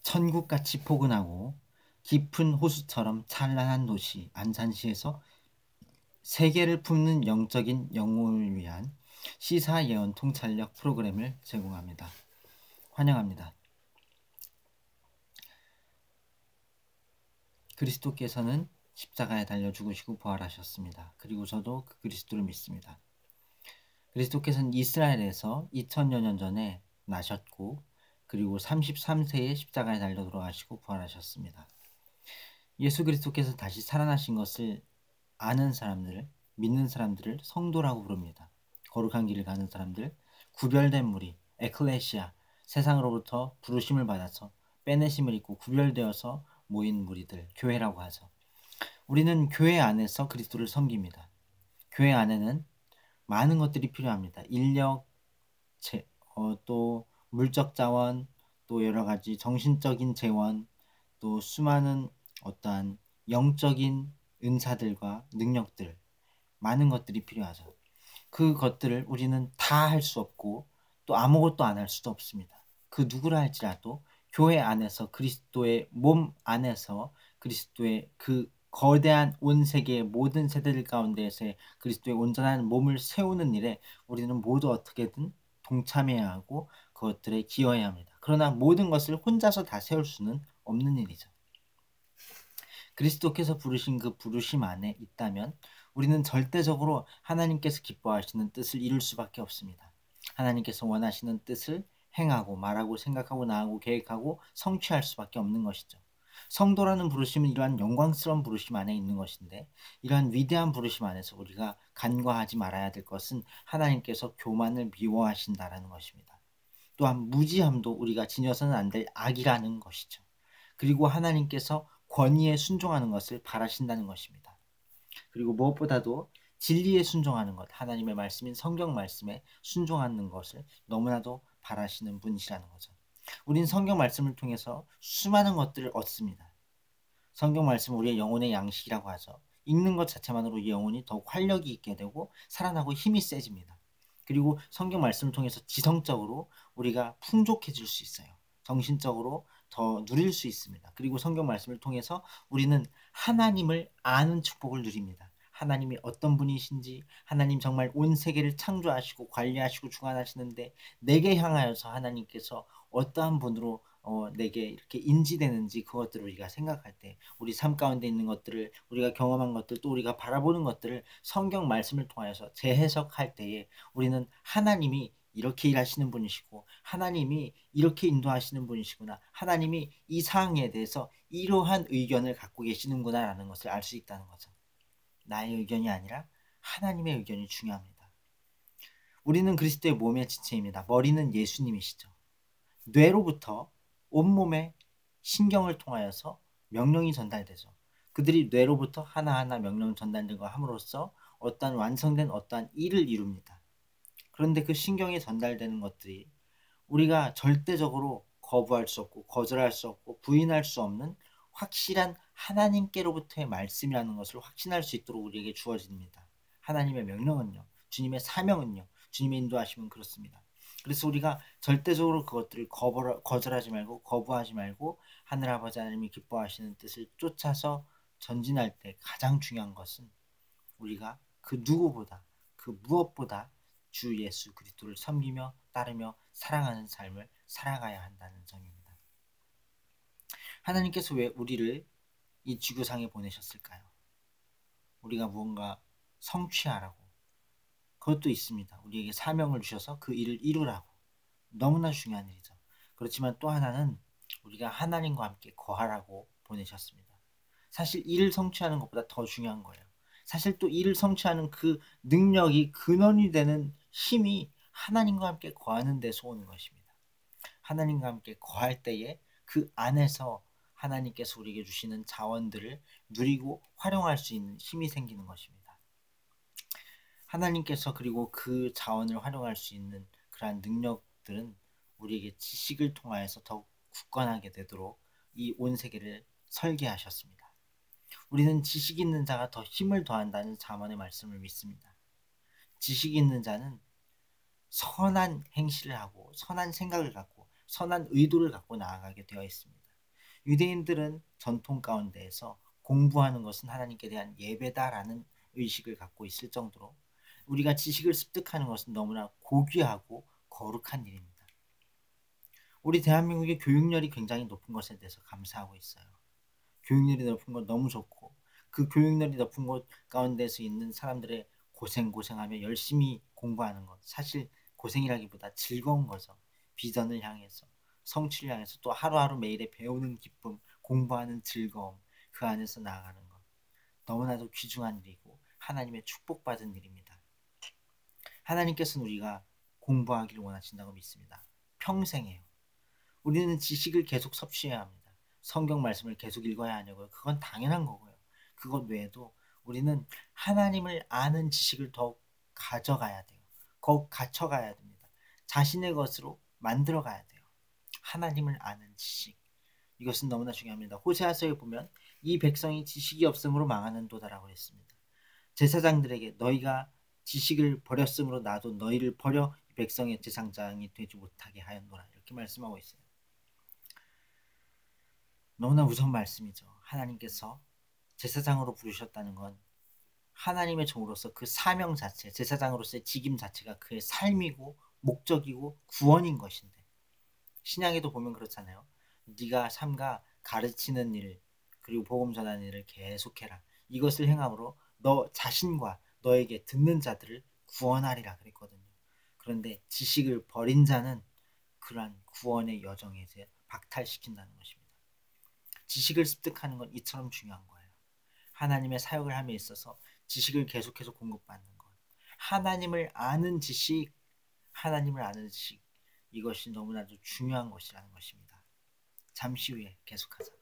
천국같이 포근하고 깊은 호수처럼 찬란한 도시 안산시에서 세계를 품는 영적인 영웅을 위한 시사 예언 통찰력 프로그램을 제공합니다. 환영합니다. 그리스도께서는 십자가에 달려 죽으시고 부활하셨습니다. 그리고 저도 그 그리스도를 믿습니다. 그리스도께서는 이스라엘에서 2000여 년 전에 나셨고 그리고 33세에 십자가에 달려 돌아가시고 부활하셨습니다. 예수 그리스도께서 다시 살아나신 것을 아는 사람들을, 믿는 사람들을 성도라고 부릅니다. 거룩한 길을 가는 사람들, 구별된 무리, 에클레시아, 세상으로부터 부르심을 받아서 빼내심을 입고 구별되어서 모인 무리들, 교회라고 하죠. 우리는 교회 안에서 그리스도를 섬깁니다. 교회 안에는 많은 것들이 필요합니다. 인력, 또 물적 자원, 또 여러 가지 정신적인 재원, 또 수많은 어떠한 영적인 은사들과 능력들, 많은 것들이 필요하죠. 그 것들을 우리는 다 할 수 없고 또 아무것도 안 할 수도 없습니다. 그 누구라 할지라도 교회 안에서 그리스도의 몸 안에서 그리스도의 그 거대한 온 세계의 모든 세대들 가운데에서의 그리스도의 온전한 몸을 세우는 일에 우리는 모두 어떻게든 동참해야 하고 그것들에 기여해야 합니다. 그러나 모든 것을 혼자서 다 세울 수는 없는 일이죠. 그리스도께서 부르신 그 부르심 안에 있다면 우리는 절대적으로 하나님께서 기뻐하시는 뜻을 이룰 수밖에 없습니다. 하나님께서 원하시는 뜻을 행하고 말하고 생각하고 나아가고 계획하고 성취할 수밖에 없는 것이죠. 성도라는 부르심은 이러한 영광스러운 부르심 안에 있는 것인데 이러한 위대한 부르심 안에서 우리가 간과하지 말아야 될 것은 하나님께서 교만을 미워하신다라는 것입니다. 또한 무지함도 우리가 지녀서는 안 될 악이라는 것이죠. 그리고 하나님께서 권위에 순종하는 것을 바라신다는 것입니다. 그리고 무엇보다도 진리에 순종하는 것, 하나님의 말씀인 성경 말씀에 순종하는 것을 너무나도 바라시는 분이시라는 거죠. 우린 성경 말씀을 통해서 수많은 것들을 얻습니다. 성경 말씀은 우리의 영혼의 양식이라고 하죠. 읽는 것 자체만으로 우리 영혼이 더욱 활력이 있게 되고 살아나고 힘이 세집니다. 그리고 성경 말씀을 통해서 지성적으로 우리가 풍족해질 수 있어요. 정신적으로 더 누릴 수 있습니다. 그리고 성경 말씀을 통해서 우리는 하나님을 아는 축복을 누립니다. 하나님이 어떤 분이신지, 하나님 정말 온 세계를 창조하시고 관리하시고 주관하시는데 내게 향하여서 하나님께서 어떠한 분으로 내게 이렇게 인지되는지 그것들을 우리가 생각할 때 우리 삶 가운데 있는 것들을 우리가 경험한 것들 또 우리가 바라보는 것들을 성경 말씀을 통해서 재해석할 때에 우리는 하나님이 이렇게 일하시는 분이시고 하나님이 이렇게 인도하시는 분이시구나, 하나님이 이 사항에 대해서 이러한 의견을 갖고 계시는구나 라는 것을 알 수 있다는 거죠. 나의 의견이 아니라 하나님의 의견이 중요합니다. 우리는 그리스도의 몸의 지체입니다. 머리는 예수님이시죠. 뇌로부터 온몸에 신경을 통하여서 명령이 전달되죠. 그들이 뇌로부터 하나하나 명령 전달되고 함으로써 어떠한 완성된 어떠한 일을 이룹니다. 그런데 그 신경에 전달되는 것들이 우리가 절대적으로 거부할 수 없고 거절할 수 없고 부인할 수 없는 확실한 하나님께로부터의 말씀이라는 것을 확신할 수 있도록 우리에게 주어집니다. 하나님의 명령은요, 주님의 사명은요, 주님의 인도하심은 그렇습니다. 그래서 우리가 절대적으로 그것들을 거절하지 말고 거부하지 말고 하늘아버지 하나님이 기뻐하시는 뜻을 쫓아서 전진할 때 가장 중요한 것은 우리가 그 누구보다 그 무엇보다 주 예수 그리스도를 섬기며 따르며 사랑하는 삶을 살아가야 한다는 점입니다. 하나님께서 왜 우리를 이 지구상에 보내셨을까요? 우리가 무언가 성취하라고. 그것도 있습니다. 우리에게 사명을 주셔서 그 일을 이루라고. 너무나 중요한 일이죠. 그렇지만 또 하나는 우리가 하나님과 함께 거하라고 보내셨습니다. 사실 일을 성취하는 것보다 더 중요한 거예요. 사실 또 일을 성취하는 그 능력이 근원이 되는 힘이 하나님과 함께 거하는 데서 오는 것입니다. 하나님과 함께 거할 때에 그 안에서 하나님께서 우리에게 주시는 자원들을 누리고 활용할 수 있는 힘이 생기는 것입니다. 하나님께서 그리고 그 자원을 활용할 수 있는 그러한 능력들은 우리에게 지식을 통하여서 더욱 굳건하게 되도록 이 온 세계를 설계하셨습니다. 우리는 지식 있는 자가 더 힘을 더한다는 잠언의 말씀을 믿습니다. 지식 있는 자는 선한 행실을 하고 선한 생각을 갖고 선한 의도를 갖고 나아가게 되어 있습니다. 유대인들은 전통 가운데에서 공부하는 것은 하나님께 대한 예배다라는 의식을 갖고 있을 정도로 우리가 지식을 습득하는 것은 너무나 고귀하고 거룩한 일입니다. 우리 대한민국의 교육열이 굉장히 높은 것에 대해서 감사하고 있어요. 교육열이 높은 건 너무 좋고 그 교육열이 높은 곳 가운데서 있는 사람들의 고생하며 열심히 공부하는 것, 사실 고생이라기보다 즐거운 거죠. 비전을 향해서, 성취를 향해서, 또 하루하루 매일의 배우는 기쁨, 공부하는 즐거움, 그 안에서 나아가는 것, 너무나도 귀중한 일이고 하나님의 축복받은 일입니다. 하나님께서는 우리가 공부하기를 원하신다고 믿습니다. 평생에요. 우리는 지식을 계속 섭취해야 합니다. 성경 말씀을 계속 읽어야 하냐고요. 그건 당연한 거고요. 그것 외에도 우리는 하나님을 아는 지식을 더욱 가져가야 돼요. 더욱 갖춰가야 됩니다. 자신의 것으로 만들어가야 돼요. 하나님을 아는 지식. 이것은 너무나 중요합니다. 호세아서에 보면 이 백성이 지식이 없음으로 망하는도다라고 했습니다. 제사장들에게 너희가 지식을 버렸으므로 나도 너희를 버려 백성의 제사장이 되지 못하게 하였노라, 이렇게 말씀하고 있어요. 너무나 무서운 말씀이죠. 하나님께서 제사장으로 부르셨다는 건 하나님의 종으로서 그 사명 자체, 제사장으로서의 직임 자체가 그의 삶이고 목적이고 구원인 것인데, 신약에도 보면 그렇잖아요. 네가 삼가 가르치는 일 그리고 복음 전하는 일을 계속해라. 이것을 행함으로 너 자신과 너에게 듣는 자들을 구원하리라 그랬거든요. 그런데 지식을 버린 자는 그러한 구원의 여정에서 박탈시킨다는 것입니다. 지식을 습득하는 건 이처럼 중요한 거예요. 하나님의 사역을 함에 있어서 지식을 계속해서 공급받는 것, 하나님을 아는 지식, 이것이 너무나도 중요한 것이라는 것입니다. 잠시 후에 계속하자.